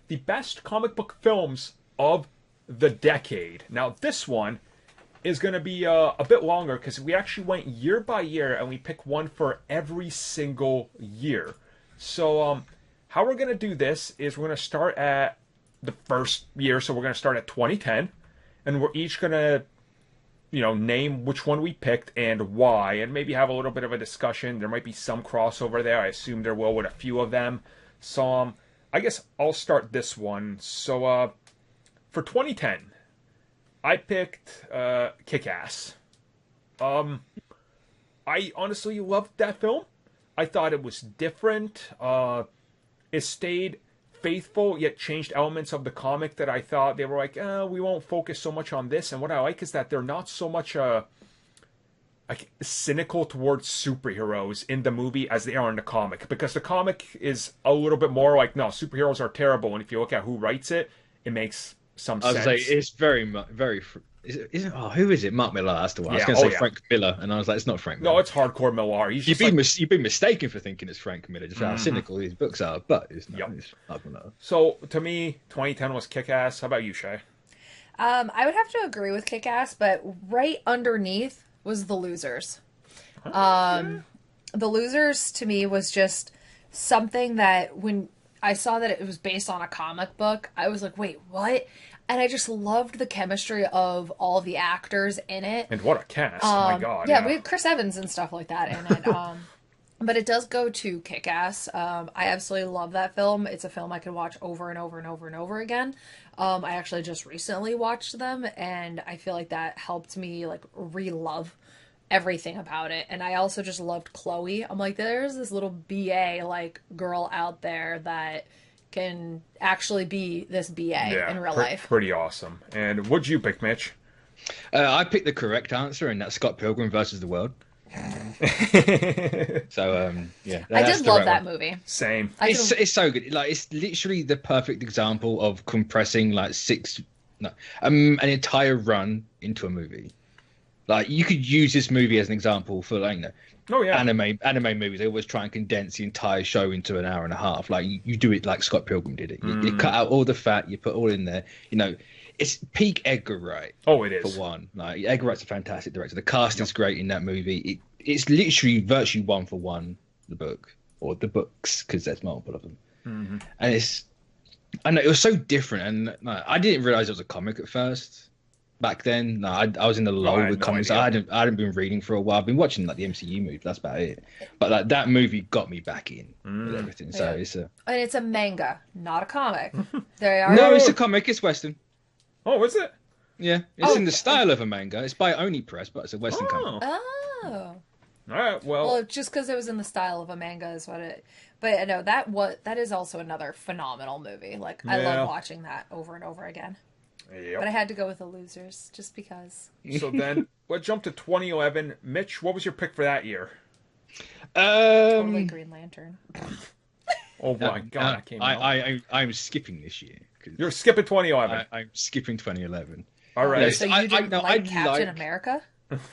the best comic book films of the decade. Now, this one is going to be a bit longer because we actually went year by year and we picked one for every single year. So, how we're going to do this is we're going to start at the first year. So we're going to start at 2010, and we're each going to, name which one we picked and why, and maybe have a little bit of a discussion. There might be some crossover there. I assume there will with a few of them. So, I guess I'll start this one. So, for 2010, I picked Kick-Ass. I honestly loved that film. I thought it was different. It stayed faithful, yet changed elements of the comic that I thought they were like, we won't focus so much on this. And what I like is that they're not so much like cynical towards superheroes in the movie as they are in the comic. Because the comic is a little bit more like, no, superheroes are terrible. And if you look at who writes it, it makes some sense. I was like, it's very. Who is it? Mark Millar. That's the one. I was going to say Frank Miller, and I was like, it's not Frank Miller. No, it's hardcore Millar. You've been mistaken for thinking it's Frank Miller, just how cynical his books are, but it's not. It's Mark Millar. So to me, 2010 was Kick-Ass. How about you, Shay? I would have to agree with Kick-Ass, but right underneath was The Losers. The Losers to me was just something that when I saw that it was based on a comic book, I was like, wait, what? And I just loved the chemistry of all the actors in it. And what a cast. Oh my God. Yeah, we had Chris Evans and stuff like that in it. But it does go to Kick-Ass. I absolutely love that film. It's a film I could watch over and over and over and over again. I actually just recently watched them, and I feel like that helped me like re-love everything about it. And I also just loved Chloe. I'm like, there's this little BA like girl out there that can actually be this BA in real life. Pretty awesome. And what'd you pick, Mitch? I picked the correct answer, and that's Scott Pilgrim versus the World. So I did love that movie. Same. It's so good. Like, it's literally the perfect example of compressing like an entire run into a movie. Like, you could use this movie as an example for anime movies. They always try and condense the entire show into an hour and a half. Like, you do it like Scott Pilgrim did it. You cut out all the fat, you put all in there. It's peak Edgar Wright. Oh, it is. For one. Like, Edgar Wright's a fantastic director. The cast is great in that movie. It's literally virtually one for one the book, or the books, because there's multiple of them. And I know it was so different, and I didn't realize it was a comic at first. Back then, I was in the lull with comics. I hadn't been reading for a while. I've been watching like the MCU movie. That's about it. But like, that movie got me back in with everything. So it's a manga, not a comic. It's a comic. It's Western. Oh, is it? Yeah, it's in the style of a manga. It's by Oni Press, but it's a Western comic. Oh. All right. Well, just because it was in the style of a manga is what it. But no, that is also another phenomenal movie. Like, I love watching that over and over again. Yep. But I had to go with The Losers just because. So then, let's jump to 2011. Mitch, what was your pick for that year? Totally Green Lantern. Oh my God! I'm skipping this year. You're skipping 2011. I'm skipping 2011. All right. So you didn't like Captain America?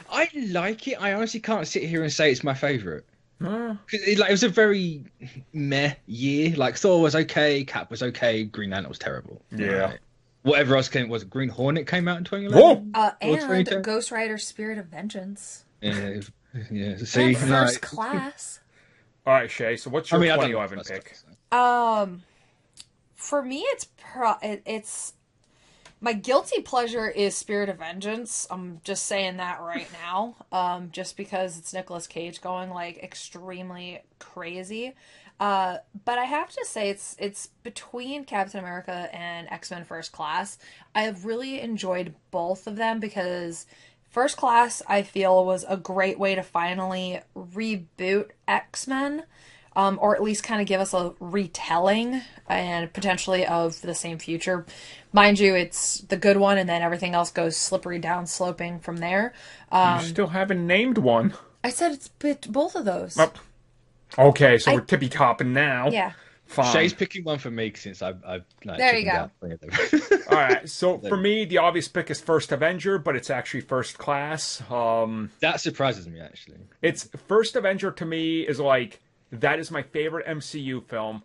I like it. I honestly can't sit here and say it's my favorite. It was a very meh year. Like, Thor was okay, Cap was okay, Green Lantern was terrible. Yeah. Right? Whatever else came, was Green Hornet came out in 2011? And Ghost Rider Spirit of Vengeance. Yeah. See, First Class. All right, Shay. So what's your 2011 pick? For me, it's my guilty pleasure is Spirit of Vengeance. I'm just saying that right now. Just because it's Nicolas Cage going like extremely crazy. But I have to say it's between Captain America and X-Men First Class. I have really enjoyed both of them because First Class, I feel, was a great way to finally reboot X-Men, or at least kind of give us a retelling and potentially of the same future. Mind you, it's the good one, and then everything else goes slippery down sloping from there. You still haven't named one. I said it's both of those. Okay, so we're tippy-topping now. Yeah. Fine. Shay's picking one for me since I've there you go. All right, so for me, the obvious pick is First Avenger, but it's actually First Class. That surprises me, actually. It's First Avenger to me is like, that is my favorite MCU film.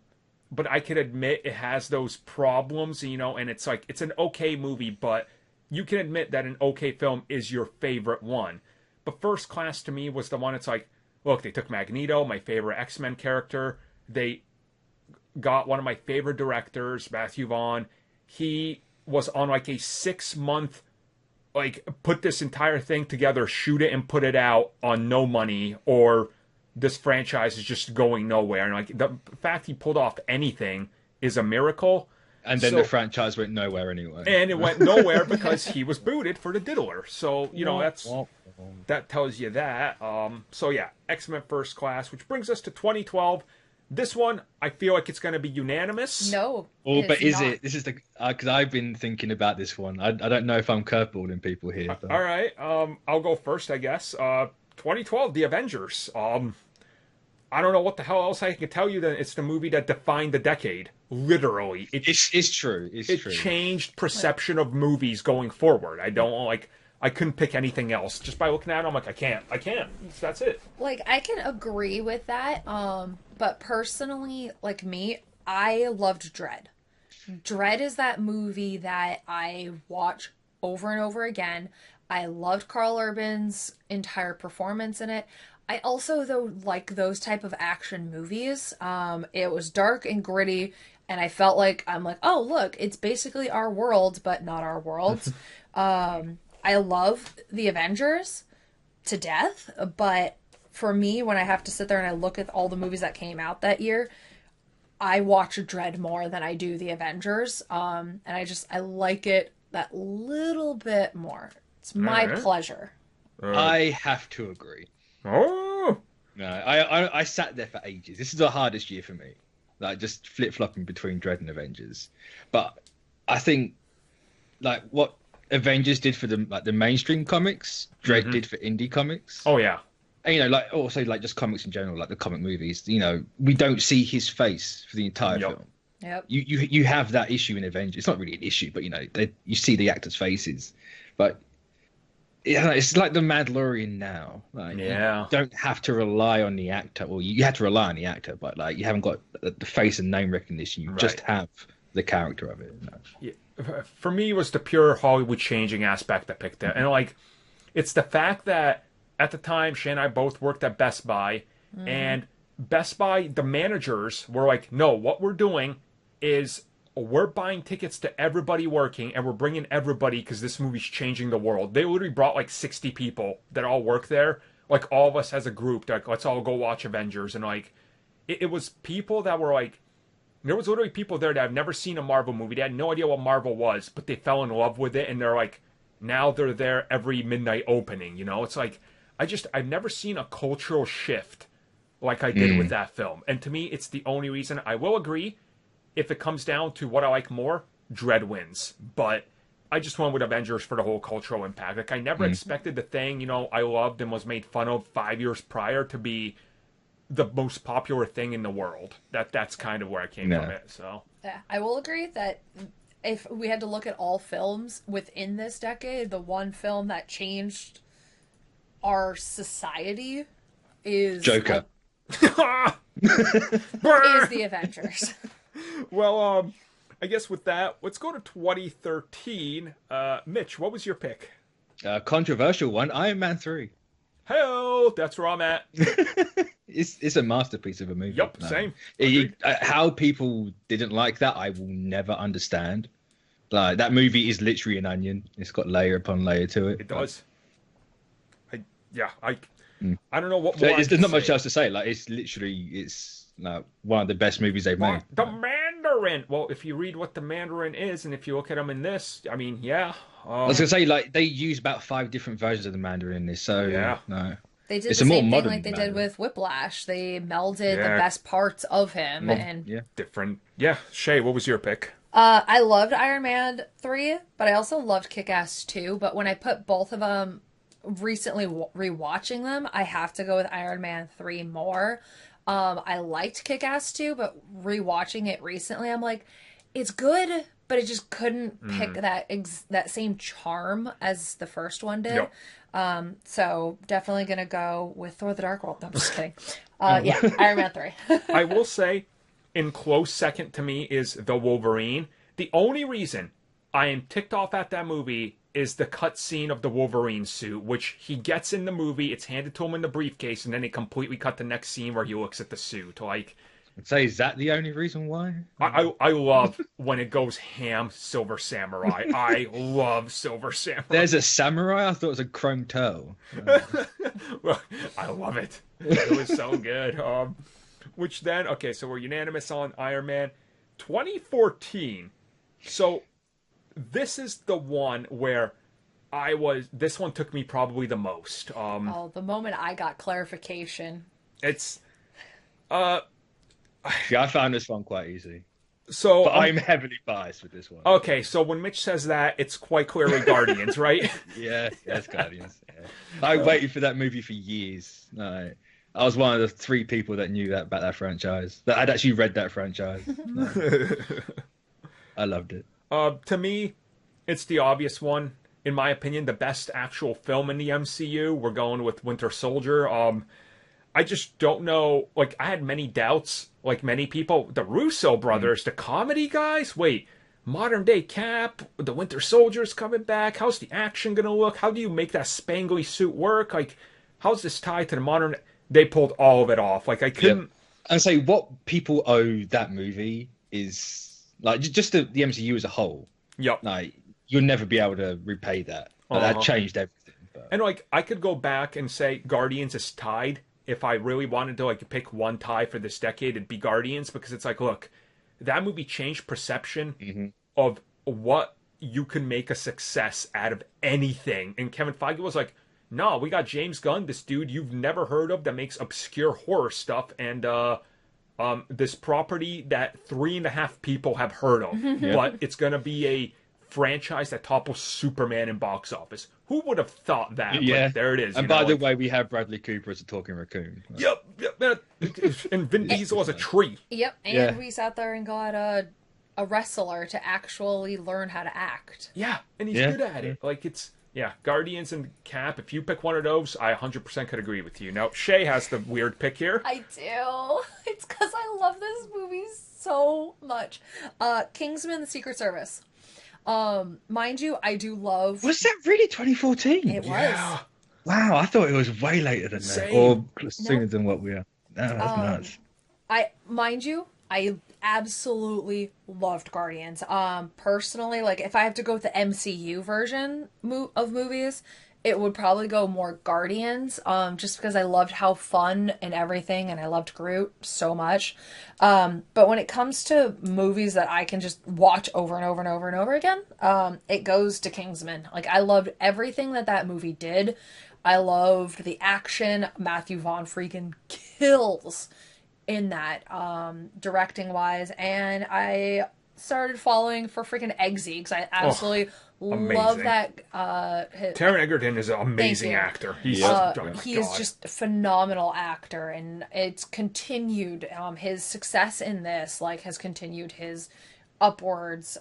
but I can admit it has those problems, you know, and it's like, it's an okay movie, but you can admit that an okay film is your favorite one. But First Class to me was the one. It's like, look, they took Magneto, my favorite X-Men character. They got one of my favorite directors, Matthew Vaughn. He was on like a 6-month, like, put this entire thing together, shoot it and put it out on no money, or this franchise is just going nowhere. And like, the fact he pulled off anything is a miracle. And then the franchise went nowhere anyway. And it went nowhere because he was booted for the diddler. So, you know, that tells you that. So yeah, X-Men First Class, which brings us to 2012. This one, I feel like it's going to be unanimous. No. But is it? This is the, because I've been thinking about this one. I don't know if I'm curveballing people here. But... All right. I'll go first, I guess. 2012, The Avengers. I don't know what the hell else I can tell you than it's the movie that defined the decade. Literally. It's true. It changed perception of movies going forward. I couldn't pick anything else. Just by looking at it, I'm like, I can't. That's it. Like, I can agree with that. But personally, like me, I loved Dread. Dread is that movie that I watch over and over again. I loved Carl Urban's entire performance in it. I also, though, like those type of action movies. It was dark and gritty, and I felt like, I'm like, oh, look, it's basically our world, but not our world. I love the Avengers to death, but for me, when I have to sit there and I look at all the movies that came out that year, I watch Dread more than I do the Avengers. And I like it that little bit more. It's my pleasure. I have to agree. Oh! No, I sat there for ages. This is the hardest year for me. Like, just flip-flopping between Dread and Avengers. But I think, like, what Avengers did for the mainstream comics, Dread did for indie comics. Oh yeah. And, you know, like, also like just comics in general, like the comic movies. You know, we don't see his face for the entire film. Yep. You have that issue in Avengers. It's not really an issue, but you know, you see the actors' faces. But it's like the Mandalorian now. Like, you don't have to rely on the actor. Well, you have to rely on the actor, but like you haven't got the face and name recognition. You just have the character of it. No. Yeah. For me, it was the pure Hollywood changing aspect that picked it. And, like, it's the fact that at the time, Shay and I both worked at Best Buy. And Best Buy, the managers were like, no, what we're doing is we're buying tickets to everybody working, and we're bringing everybody because this movie's changing the world. They literally brought, like, 60 people that all work there. Like, all of us as a group. Like, let's all go watch Avengers. And, like, it was people that were, like, there was literally people there that have never seen a Marvel movie. They had no idea what Marvel was, but they fell in love with it, and they're like, now they're there every midnight opening, you know? It's like, I've never seen a cultural shift like I did with that film. And to me, it's the only reason. I will agree, if it comes down to what I like more, Dread wins. But I just went with Avengers for the whole cultural impact. Like, I never expected the thing, you know, I loved and was made fun of 5 years prior to be the most popular thing in the world. That's kind of where I came from it. So yeah, I will agree that if we had to look at all films within this decade, the one film that changed our society is Joker. is the Avengers. Well, I guess with that, let's go to 2013. Mitch, what was your pick? Controversial one, Iron Man 3. Hey-o, that's where I'm at. It's a masterpiece of a movie. Yep, same. How people didn't like that, I will never understand. Like, that movie is literally an onion. It's got layer upon layer to it. It does. I don't know what more. There's not much else to say. Like, it's literally like one of the best movies they've made. The Mandarin. Well, if you read what the Mandarin is, and if you look at him in this, I mean, yeah. I was gonna say, like, they use about 5 different versions of the Mandarin in this. So no. They did the same thing like they did with Whiplash. They melded the best parts of him different. Yeah, Shay, what was your pick? I loved Iron Man 3, but I also loved Kick-Ass 2. But when I put both of them, recently rewatching them, I have to go with Iron Man 3 more. I liked Kick-Ass 2, but rewatching it recently, I'm like, it's good, but it just couldn't pick that same charm as the first one did. Yep. So definitely gonna go with Thor: The Dark World. No, I'm just kidding. Yeah, Iron Man 3. I will say, in close second to me is the Wolverine. The only reason I am ticked off at that movie is the cut scene of the Wolverine suit, which he gets in the movie, it's handed to him in the briefcase, and then they completely cut the next scene where he looks at the suit. Like, I'd say, is that the only reason why? I love when it goes ham Silver Samurai. I love Silver Samurai. There's a samurai? I thought it was a chrome turtle. Well, I love it. It was so good. Which then, okay, so we're unanimous on Iron Man. 2014. So this is the one where this one took me probably the most. The moment I got clarification. It's, Yeah, I found this one quite easy. so, But I'm heavily biased with this one. okay, so when Mitch says that, it's quite clearly Guardians, right? Yeah, it's Guardians. Yeah. I waited for that movie for years. No, I was one of the 3 people that knew that about that franchise. That I'd actually read that franchise. No. I loved it. To me, it's the obvious one. In my opinion, the best actual film in the MCU. We're going with Winter Soldier. I just don't know. Like, I had many doubts, like many people. The Russo brothers, the comedy guys. Wait, modern day Cap, the Winter Soldier's coming back. How's the action gonna look? How do you make that spangly suit work? Like, how's this tied to the modern? They pulled all of it off. Like, I couldn't. Yeah. And say what people owe that movie is like just the MCU as a whole. Yep. Like, you'll never be able to repay that. Like, that changed everything. But... And like, I could go back and say Guardians is tied. If I really wanted to like pick one tie for this decade, it'd be Guardians, because it's like, look, that movie changed perception of what you can make a success out of anything. And Kevin Feige was like, no, we got James Gunn, this dude you've never heard of that makes obscure horror stuff, and this property that 3.5 people have heard of, but it's gonna be a franchise that topples Superman in box office. Who would have thought that? Yeah, but there it is. And by the way, we have Bradley Cooper as a talking raccoon. Yep. And Vin Diesel was a tree. Yep, and we sat there and got a wrestler to actually learn how to act. Yeah, and he's good at it. Like, it's Guardians and Cap. If you pick one of those, I 100% could agree with you. Now, Shay has the weird pick here. I do. It's because I love this movie so much. Kingsman: The Secret Service. Mind you, I do love. Was that really 2014? It was. Wow, I thought it was way later than that, Same. or sooner than what we are. No, that's nuts. I absolutely loved Guardians. Personally, like, if I have to go with the MCU version of movies, it would probably go more Guardians, just because I loved how fun and everything, and I loved Groot so much. But when it comes to movies that I can just watch over and over and over and over again, it goes to Kingsman. Like, I loved everything that movie did. I loved the action. Matthew Vaughn freaking kills in that, directing wise, and I started following for freaking Eggsy because I absolutely love that. Taron Egerton is an amazing actor. He is just a phenomenal actor, and it's continued. His success in this has continued his upwards.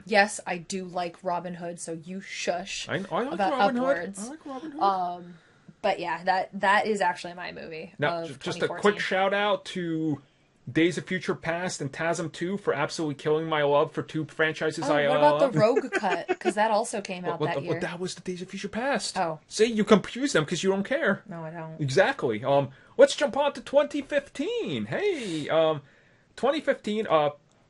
Yes, I do like Robin Hood, so you shush I like about Robin upwards. Hood. I like Robin Hood. But yeah, that is actually my movie. Now, just a quick shout out to Days of Future Past and TASM 2 for absolutely killing my love for 2 franchises. What about the Rogue cut? Because that also came out that year. That was the Days of Future Past. Oh. See, you confuse them because you don't care. No, I don't. Exactly. Let's jump on to 2015. Hey, 2015.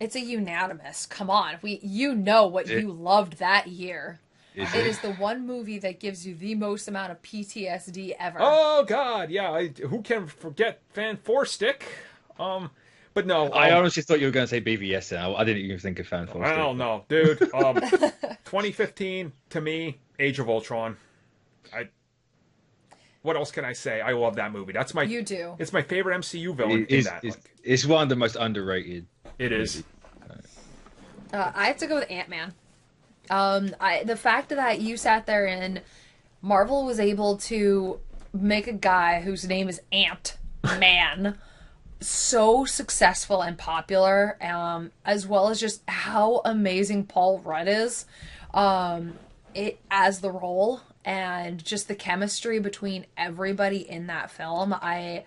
It's a unanimous. Come on, you know what you loved that year. It is the one movie that gives you the most amount of PTSD ever. Oh God, yeah. Who can forget Fan 4 Stick? But no. I honestly thought you were going to say BVS, and I didn't even think of Fan 4 Stick. Well, no, dude. 2015 to me, Age of Ultron. What else can I say? I love that movie. That's my. You do. It's my favorite MCU villain. It's one of the most underrated. It is. I have to go with Ant-Man. The fact that you sat there and Marvel was able to make a guy whose name is Ant-Man so successful and popular, as well as just how amazing Paul Rudd is, as the role, and just the chemistry between everybody in that film. I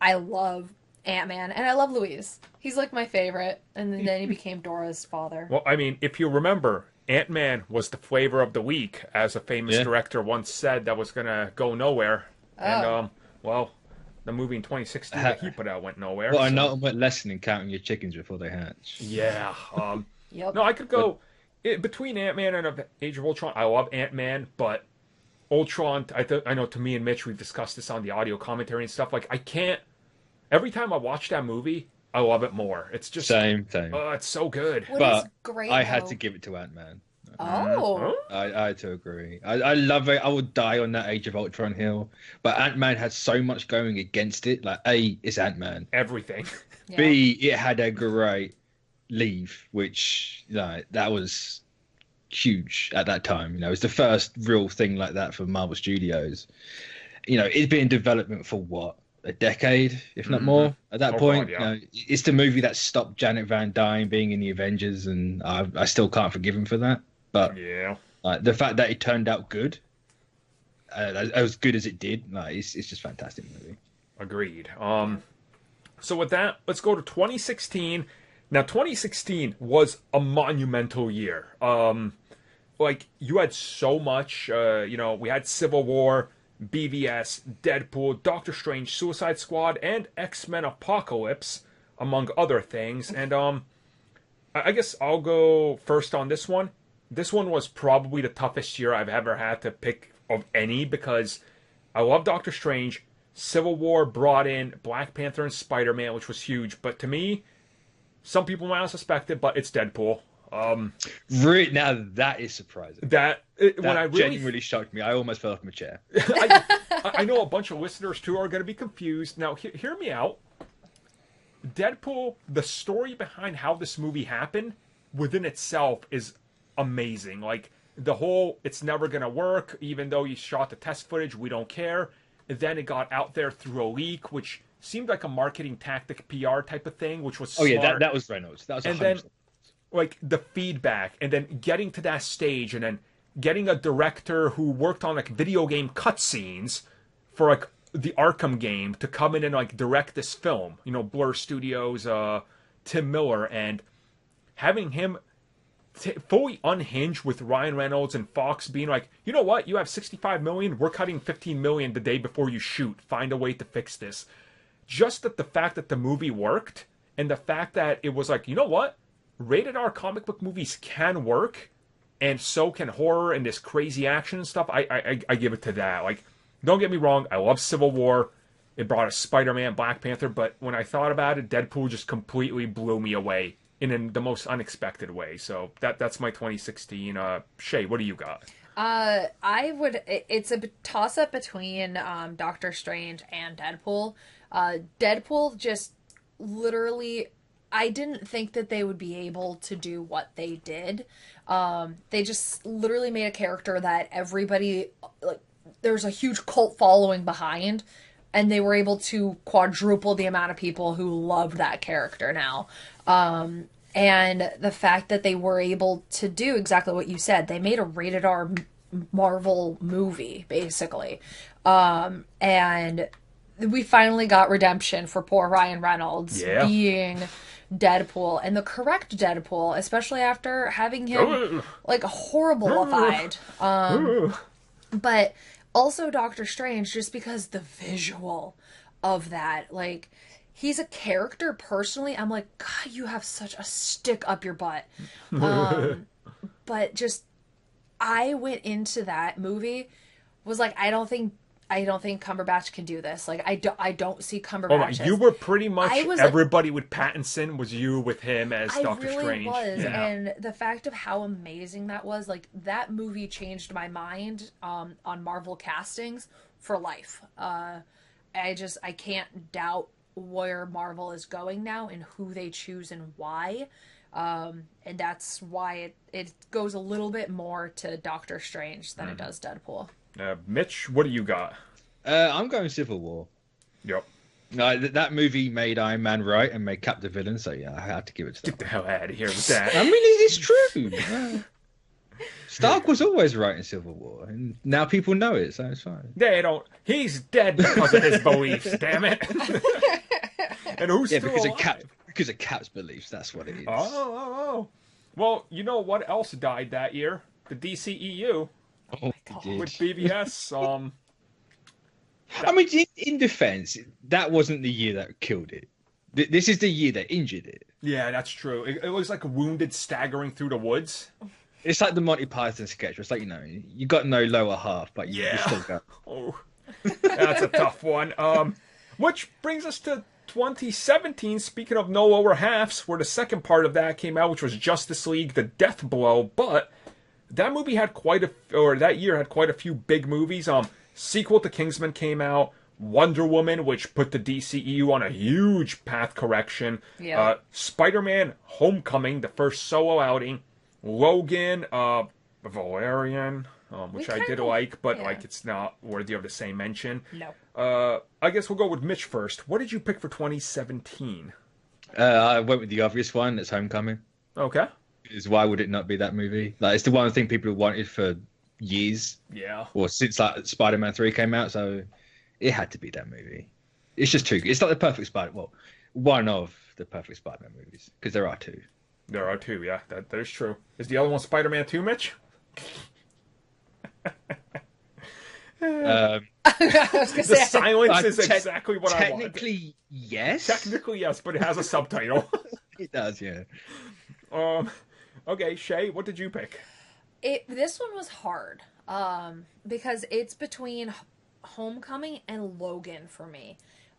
love Ant-Man, and I love Louise. He's like my favorite, and then he became Dora's father. Well, I mean, if you remember, Ant-Man was the flavor of the week, as a famous director once said that was going to go nowhere. Oh. And, well, the movie in 2016 that he put out went nowhere. Well, I know what lesson in counting your chickens before they hatch. Yeah. Yep. No, I could go between Ant-Man and Age of Ultron. I love Ant-Man, but Ultron, I know to me and Mitch, we've discussed this on the audio commentary and stuff. Like, I can't. Every time I watch that movie, I love it more. It's just same. Oh, it's so good. But great, I had to give it to Ant-Man. Oh, I had to agree. I love it. I would die on that Age of Ultron hill, but Ant-Man had so much going against it. Like, A, it's Ant-Man. Everything. yeah. B, it had a great leave, which that was huge at that time. It was the first real thing like that for Marvel Studios. It's been in development for what? A decade, if not more, at that point. God, yeah. It's the movie that stopped Janet Van Dyne being in the Avengers, and I still can't forgive him for that. But yeah, the fact that it turned out good, as good as it did, it's just a fantastic movie. Agreed. So with that, let's go to 2016. Now, 2016 was a monumental year. Like, you had so much. We had Civil War, BVS, Deadpool, Doctor Strange, Suicide Squad, and X-Men Apocalypse, among other things. And I guess I'll go first on this one. This one was probably the toughest year I've ever had to pick of any, because I love Doctor Strange. Civil War brought in Black Panther and Spider-Man, which was huge. But to me, some people might not suspect it, but it's Deadpool. Now that is surprising. That when I genuinely shocked me. I almost fell off my chair. I know a bunch of listeners too are going to be confused. Now, hear me out. Deadpool, the story behind how this movie happened within itself is amazing. Like, the whole it's never going to work, even though you shot the test footage, we don't care. And then it got out there through a leak, which seemed like a marketing tactic, PR type of thing, which was smart. Yeah, that was Reynolds. That was 100%. And then, like, the feedback, and then getting to that stage, and then getting a director who worked on, like, video game cutscenes for, like, the Arkham game to come in and, like, direct this film. Blur Studios, Tim Miller, and having him fully unhinged with Ryan Reynolds and Fox being like, you know what, you have $65 million, we're cutting $15 million the day before you shoot. Find a way to fix this. Just that the fact that the movie worked, and the fact that it was like, you know what, rated R comic book movies can work, and so can horror and this crazy action and stuff. I give it to that. Like, don't get me wrong, I love Civil War. It brought us Spider-Man, Black Panther, but when I thought about it, Deadpool just completely blew me away in the most unexpected way. So that's my 2016. Shay, what do you got? It's a toss-up between Doctor Strange and Deadpool. Deadpool just literally, I didn't think that they would be able to do what they did. They just literally made a character that everybody, like, there's a huge cult following behind, and they were able to quadruple the amount of people who love that character now. And the fact that they were able to do exactly what you said, they made a rated R Marvel movie, basically. And we finally got redemption for poor Ryan Reynolds being Deadpool, and the correct Deadpool, especially after having him like horrible-ified. But also Doctor Strange, just because the visual of that, like, he's a character personally, I'm like, God, you have such a stick up your butt. But just, I went into that movie, was like, I don't think Cumberbatch can do this. Like, I don't see Cumberbatch. You were pretty much everybody with Pattinson was you with him as Doctor Strange. I really was, and the fact of how amazing that was, like, that movie changed my mind on Marvel castings for life. I can't doubt where Marvel is going now and who they choose and why. And that's why it goes a little bit more to Doctor Strange than it does Deadpool. Mitch, what do you got? I'm going Civil War. Yep. That movie made Iron Man right and made Cap the villain, so yeah, I had to give it to Get the hell out of here with that. I mean, it's true. Stark was always right in Civil War, and now people know it, so it's fine. They don't. He's dead because of his beliefs, damn it. And who's Yeah, still because alive? because of Cap's beliefs. That's what it is. Oh. Well, you know what else died that year? The DCEU Oh, God. it with did. BVS. I mean, in defense, that wasn't the year that killed it. This is the year that injured it. Yeah, that's true. It was like wounded staggering through the woods. It's like the Monty Python sketch. It's like, you got no lower half, but you still got. Oh, that's a tough one. Which brings us to 2017. Speaking of no lower halves, where the second part of that came out, which was Justice League: The Death Blow. But that movie had that year had quite a few big movies. Sequel to Kingsman came out. Wonder Woman, which put the DCEU on a huge path correction. Yeah. Spider-Man: Homecoming, the first solo outing. Logan, Valerian, which I did like, but like it's not worthy of the same mention. No. I guess we'll go with Mitch first. What did you pick for 2017? I went with the obvious one. It's Homecoming. Okay. Is why would it not be that movie? Like, it's the one thing people have wanted for years. Yeah. Or since like Spider-Man 3 came out, so it had to be that movie. It's just too good. It's not the perfect one of the perfect Spider-Man movies, because there are two. There are two, yeah. That is true. Is the other one Spider-Man 2, Mitch? I was gonna say, Silence is exactly what I want. Technically, yes. Technically, yes, but it has a subtitle. It does, yeah. Okay, Shay, what did you pick? This one was hard. Because it's between Homecoming and Logan for me.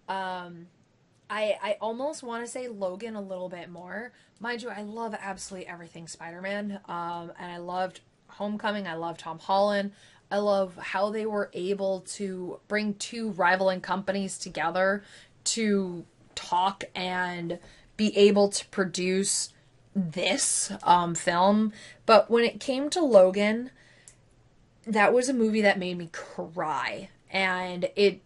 I almost want to say Logan a little bit more. Mind you, I love absolutely everything Spider-Man. And I loved Homecoming. I love Tom Holland. I love how they were able to bring two rivaling companies together to talk and be able to produce this film. But when it came to Logan, that was a movie that made me cry. And it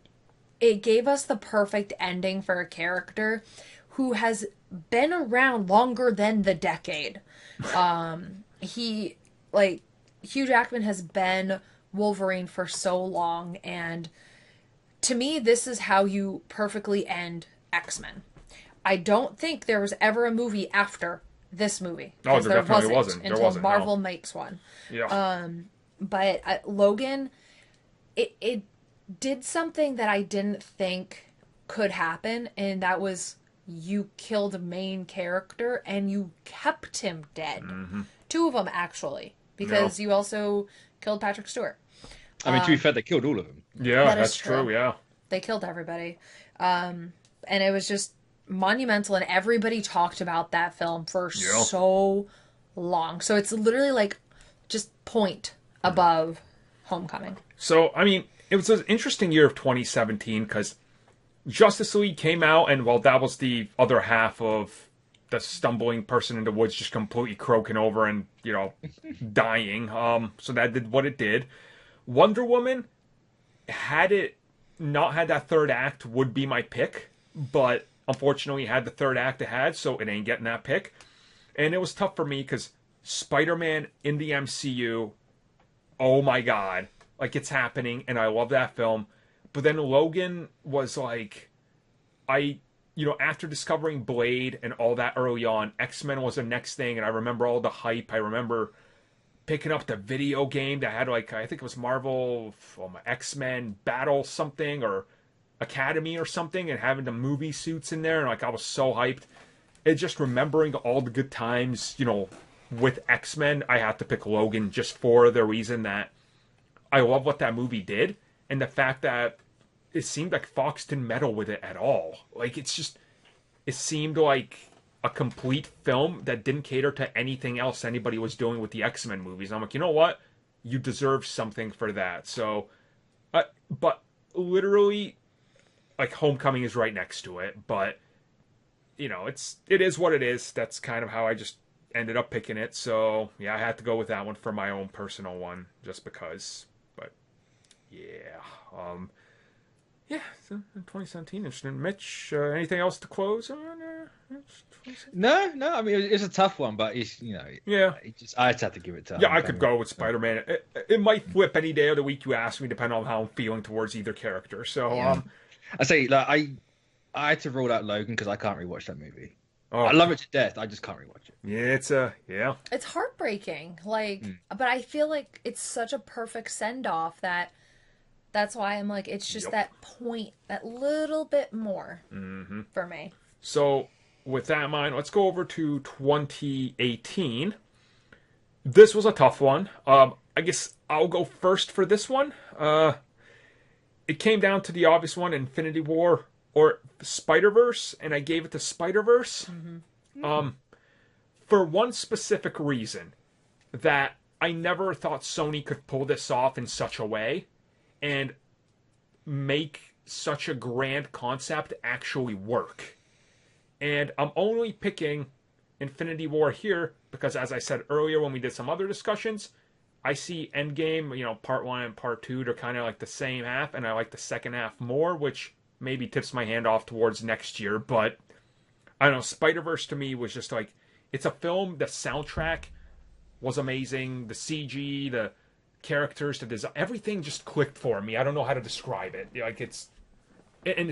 gave us the perfect ending for a character who has been around longer than the decade. Hugh Jackman has been Wolverine for so long, and to me, this is how you perfectly end X-Men. I don't think there was ever a movie after this movie. Oh, there definitely wasn't. Until Marvel makes one. Yeah. But Logan, it did something that I didn't think could happen, and that was you killed a main character and you kept him dead. Mm-hmm. Two of them, actually, because you also killed Patrick Stewart. I mean, to be fair, they killed all of them. Yeah, that's true, yeah. They killed everybody. And it was just monumental, and everybody talked about that film for so long. So it's literally like just point above Homecoming. So, I mean, it was an interesting year of 2017 because Justice League came out, and that was the other half of the stumbling person in the woods just completely croaking over and, dying. So that did what it did. Wonder Woman, had it not had that third act, would be my pick, but unfortunately had the third act it had, so it ain't getting that pick. And it was tough for me because Spider-Man in the MCU, oh my god, like it's happening, and I love that film. But then Logan was like, after discovering Blade and all that early on, X-Men was the next thing, and I remember all the hype. I remember picking up the video game that had, I think it was Marvel X-Men Battle something, or Academy or something, and having the movie suits in there, and I was so hyped. And just remembering all the good times, with X-Men, I had to pick Logan just for the reason that I love what that movie did, and the fact that it seemed like Fox didn't meddle with it at all. Like, it seemed like a complete film that didn't cater to anything else anybody was doing with the X-Men movies. I'm like, you know what? You deserve something for that. So, but literally, like, Homecoming is right next to it. But, it is what it is. That's kind of how I just ended up picking it. So, yeah, I had to go with that one for my own personal one, just because. But, yeah. Yeah, so 2017, interesting. Mitch, anything else to close on? No. I mean, it's a tough one, but it's yeah. I just have to give it to. Yeah, I could go with Spider-Man. It might flip any day of the week you ask me, depending on how I'm feeling towards either character. So, I say, like, I had to rule out Logan because I can't rewatch that movie. Oh, I love it to death. I just can't rewatch it. yeah, yeah. It's heartbreaking. Like, but I feel like it's such a perfect send off that's why I'm like, it's just that point, that little bit more for me. So, with that in mind, let's go over to 2018. This was a tough one. I guess I'll go first for this one. It came down to the obvious one, Infinity War or Spider-Verse, and I gave it to Spider-Verse. For one specific reason, that I never thought Sony could pull this off in such a way and make such a grand concept actually work. And I'm only picking Infinity War here because, as I said earlier when we did some other discussions, I see Endgame, part 1 and part 2, they're kind of like the same half, and I like the second half more, which maybe tips my hand off towards next year. But I don't know, Spider-Verse to me was just like, it's a film, the soundtrack was amazing, the CG, the characters, the design, everything just clicked for me. I don't know how to describe it. Like, it's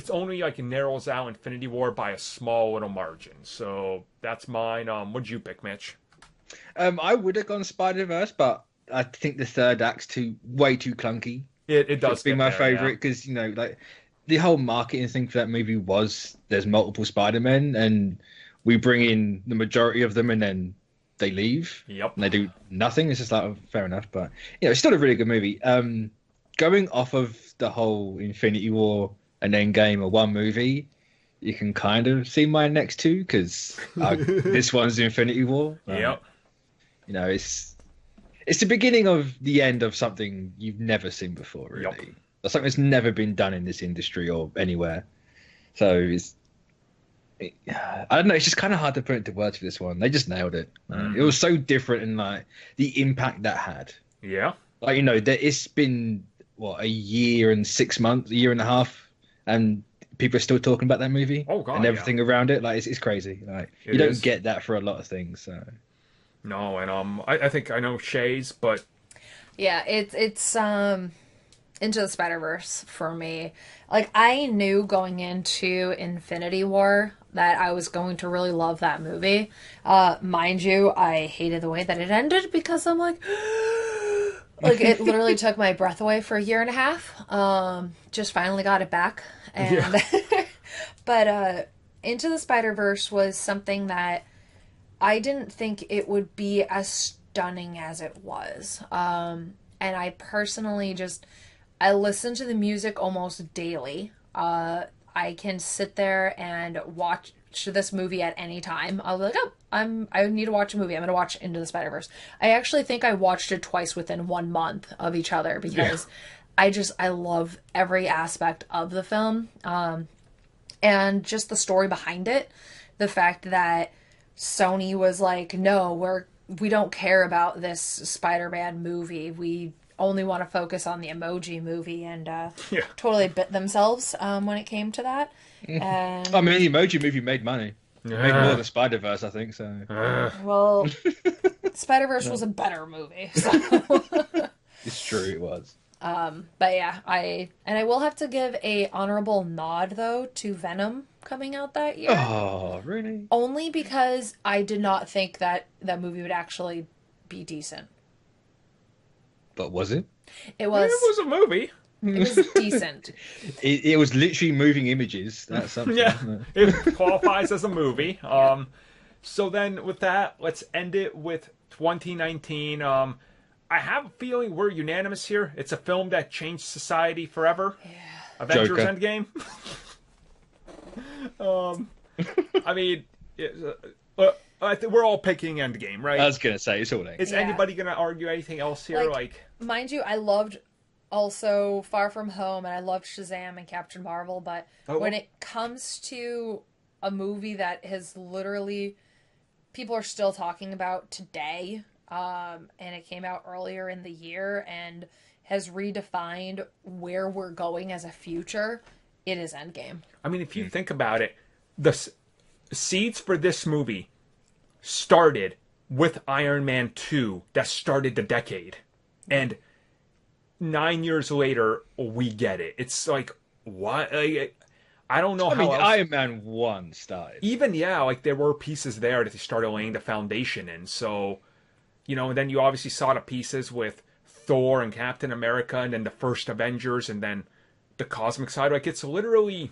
only like it narrows out Infinity War by a small little margin. So that's mine. What'd you pick, Mitch? I would have gone Spider-Verse, but I think the third act's way too clunky. It does be my favorite because like the whole marketing thing for that movie was there's multiple Spider-Men and we bring in the majority of them and then they leave. Yep. And they do nothing. It's just like, fair enough, but it's still a really good movie. Going off of the whole Infinity War and Endgame or one movie, you can kind of see my next two because this one's Infinity War. Yep. It's the beginning of the end of something you've never seen before, really. Yep. That's something that's never been done in this industry or anywhere. So I don't know. It's just kind of hard to put into words for this one. They just nailed it. It was so different and like the impact that had. Yeah. Like, it's been a year and 6 months, a year and a half, and people are still talking about that movie. Oh God, and everything around it. Like, it's crazy. Like, you don't get that for a lot of things. So. No, and I think I know Shay's, but yeah, it's Into the Spider-Verse for me. Like, I knew going into Infinity War that I was going to really love that movie. Mind you, I hated the way that it ended because I'm like, like, it literally took my breath away for a year and a half. Just finally got it back. And but Into the Spider-Verse was something that I didn't think it would be as stunning as it was. And I personally I listen to the music almost daily. I can sit there and watch this movie at any time. I'll be like, I need to watch a movie. I'm going to watch Into the Spider-Verse. I actually think I watched it twice within 1 month of each other because I love every aspect of the film. And just the story behind it. The fact that Sony was like, no, we don't care about this Spider-Man movie. We only want to focus on the Emoji Movie, and totally bit themselves when it came to that. And I mean, the Emoji Movie made money. Made more than Spider-Verse, I think. So well, Spider-Verse was a better movie. So. It's true, it was. But yeah, I will have to give a honorable nod though to Venom coming out that year. Oh, really? Only because I did not think that movie would actually be decent. But was it? It was. It was a movie. It was decent. It was literally moving images. That's something. Yeah, it qualifies as a movie. So then with that, let's end it with 2019. I have a feeling we're unanimous here. It's a film that changed society forever. Yeah. Avengers Joker. Endgame. I mean, I think we're all picking Endgame, right? I was gonna say it's all Endgame. Is anybody gonna argue anything else here? Mind you, I loved also Far From Home, and I loved Shazam and Captain Marvel, but when it comes to a movie that has literally people are still talking about today, and it came out earlier in the year and has redefined where we're going as a future, it is Endgame. I mean, if you think about it, the seeds for this movie started with Iron Man 2 that started the decade. And 9 years later, we get it. It's like, what? I don't know I how mean, else. Iron Man 1 started. Even yeah, like there were pieces there that they started laying the foundation in. So, and then you obviously saw the pieces with Thor and Captain America, and then the first Avengers, and then the cosmic side. Like it's literally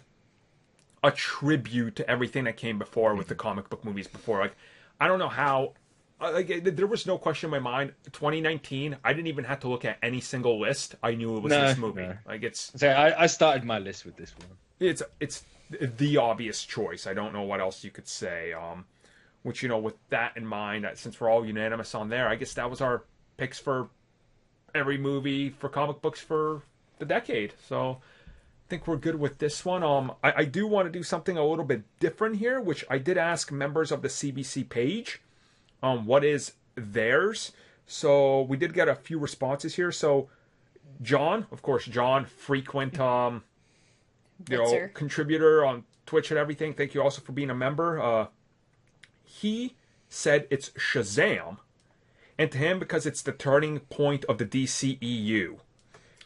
a tribute to everything that came before with the comic book movies before. Like I don't know how. There was no question in my mind. 2019, I didn't even have to look at any single list. I knew it was this movie. No. Like it's So I started my list with this one. it's the obvious choice. I don't know what else you could say. Which with that in mind, since we're all unanimous on there, I guess that was our picks for every movie for comic books for the decade. So I think we're good with this one. I do want to do something a little bit different here, which I did ask members of the CBC page. What is theirs? So we did get a few responses here. So John, of course, frequent contributor on Twitch and everything. Thank you also for being a member. He said it's Shazam, and to him because it's the turning point of the DCEU.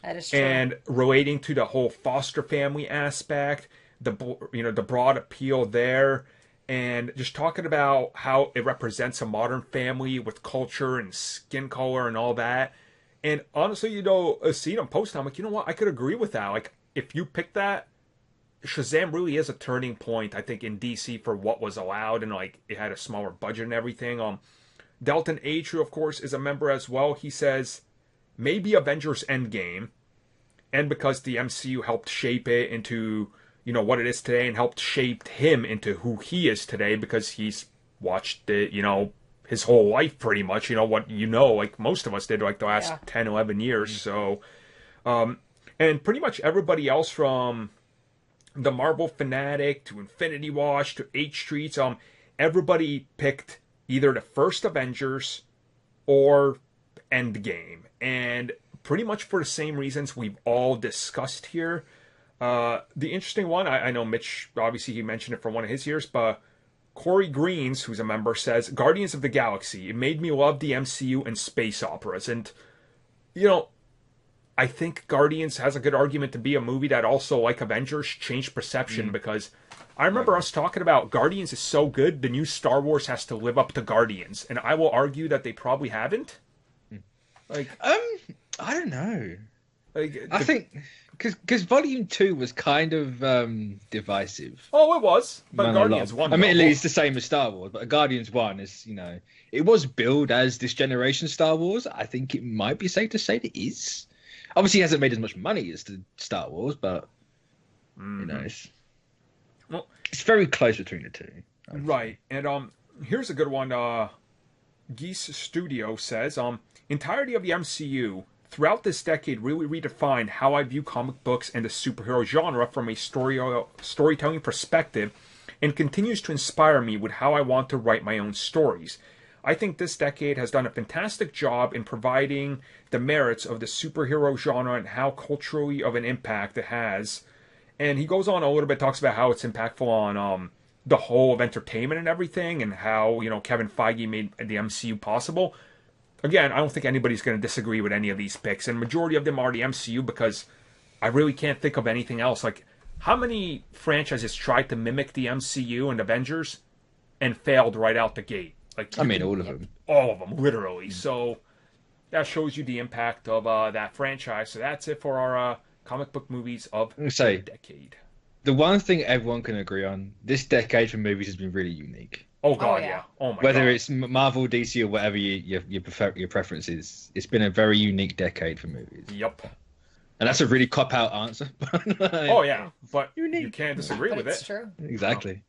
That is true. And relating to the whole foster family aspect, the broad appeal there, and just talking about how it represents a modern family with culture and skin color and all that. And honestly, seeing him post, I'm like, you know what? I could agree with that. Like, if you pick that, Shazam really is a turning point, I think, in DC for what was allowed, and like it had a smaller budget and everything. Delton H, who of course is a member as well, he says maybe Avengers Endgame, and because the MCU helped shape it into what it is today, and helped shape him into who he is today, because he's watched it his whole life pretty much, like most of us did, like the last 10, 11 years. So and pretty much everybody else, from the Marvel Fanatic to Infinity Watch to H Streets, everybody picked either the first Avengers or Endgame, and pretty much for the same reasons we've all discussed here. The interesting one, I know Mitch, obviously he mentioned it for one of his years, but Corey Greens, who's a member, says Guardians of the Galaxy. It made me love the MCU and space operas, and I think Guardians has a good argument to be a movie that also, like Avengers, changed perception, because I remember us talking about Guardians is so good, the new Star Wars has to live up to Guardians, and I will argue that they probably haven't. Like, I don't know. Like, I think because Volume 2 was kind of divisive. Oh, it was, but Guardians 1. Admittedly, it's the same as Star Wars, but Guardians 1 is, it was billed as this generation Star Wars. I think it might be safe to say that it is. Obviously, it hasn't made as much money as the Star Wars, but it's very close between the two. Right, and here's a good one. Geese Studio says, entirety of the MCU throughout this decade really redefined how I view comic books and the superhero genre from a storytelling perspective, and continues to inspire me with how I want to write my own stories. I think this decade has done a fantastic job in providing the merits of the superhero genre and how culturally of an impact it has. And he goes on a little bit, talks about how it's impactful on the whole of entertainment and everything, and how Kevin Feige made the MCU possible. Again, I don't think anybody's going to disagree with any of these picks, and majority of them are the MCU, because I really can't think of anything else. Like, how many franchises tried to mimic the MCU and Avengers and failed right out the gate? Like, all of them. All of them, literally. So that shows you the impact of that franchise. So that's it for our comic book movies of the decade. The one thing everyone can agree on, this decade for movies has been really unique. Oh god, yeah. Oh my god. Whether it's Marvel, DC, or whatever your preference is, it's been a very unique decade for movies. Yep. And that's a really cop-out answer. Oh yeah, but you can't disagree with it. It's true. Exactly.